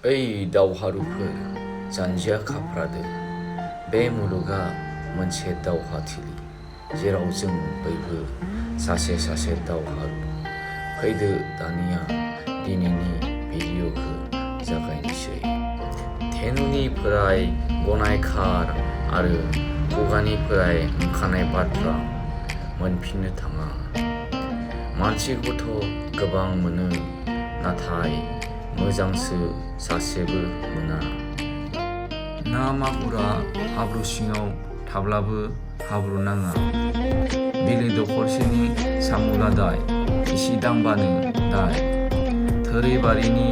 ओइ दावहारुफोर जानजिया खाफ्रादो बे मुलुगा मोनसे दावहाथिलि जेराव जों बयबो सासे सासे दावहारु फैदो दानिया दिनैनि भिडिअखौ जागायनोसै धेनुनिफ्राय गनाय खार आरो खुगानिफ्राय ओंखारनाय बाथ्रा मोनफिननो थाङा मानसिखौथ' गोबां मोनो नाथाय मोजांसो सासेबो मोना ना मागुरा हाब्रु सिङाव थाब्लाबो हाब्रु नाङा बिलो दखरसेनि सामुलादाय इसे दांबानो दाय थोरैबारिनि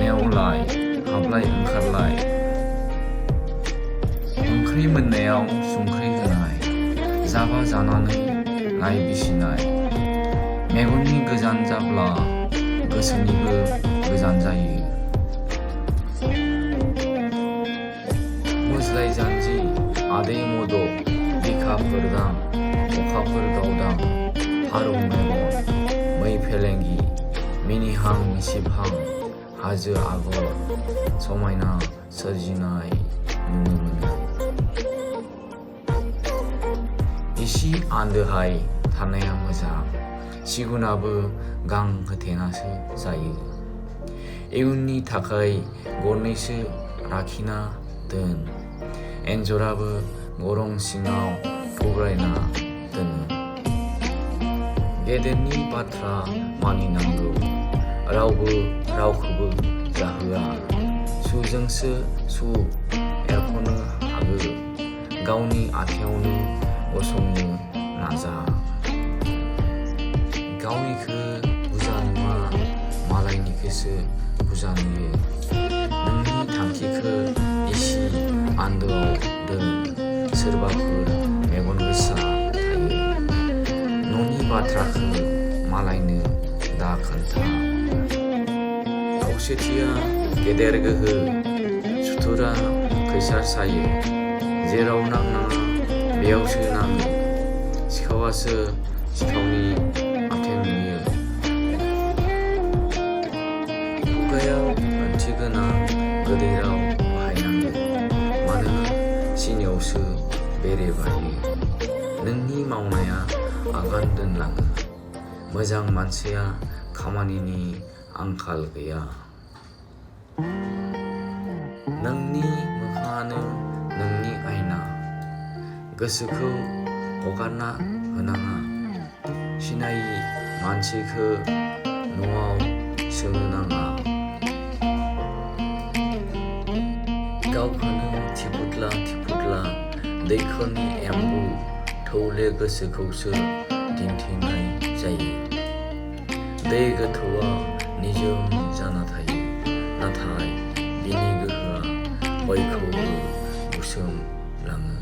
नेवलाय हाबलाय ओंखारलाय ओंख्रि मोननायाव संख्रि होनाय जाबा जानानै लाइ बिसिनाय मेगननि गोजान जाब्ला गोसोनिबो गोजान जायो मोज्लाय जानजि आदै मद' बिखाफोर दां अखाफोर गावदां फारौ मेगन मै फेलेंगि मिनिहां मिसिबहां हाजो आगर समायना सोरजिनाय नुनो मोनो इसे आन्दोहाय थानाया मोजां सिगुनाबो गां होथेनासो जायो इयुननि थाखाय गरनैसो लाखिना दोन एन्जराबो गरं सिङाव थब्रायना दोनो गेदेरनि बाथ्रा मानिनांगौ रावबो रावखौबो जाहोआ सुजोंसो सु एरख'नो हागो गावनि आथिङावनो गसंनो नाजा गावनिखौ बुजा नुवा मालायनिखौसो बुजा नुयो नोंनि थांखिखौ इसे आन्दोआव दोन सोरबाफोर मेगन गोसा थायो न'नि बाथ्राखौ मालायनो दा खोन्था खौसेथिया गेदेर गोहो सुथुरा खैसार सायो जेराव नांनाङा बेयावसो नाङो सिखावासो सिखावनि आथें नुयो खुगायाव ओंथि गोनां गोदै राव बाहायनांगौ मानोना सिनियावसो बेरे बायो नोंनि मावनाया आगान दोनलाङो मोजां मानसिया खामानिनि आंखाल गैया नोंनि मोखाङानो नोंनि आयना गोसोखौ हगारना होनाङा सिनायि मानसिखौ न'आव सोनो नाङा गावखौनो थिफुदला थिफुदला दैखरनि एम्बु थौले गोसोखौसो दिन्थिनाय जायो दै गोथौआ निजोम जाना थायो नाथाय बिनि गोहोआ बयखौबो बुसोमलाङो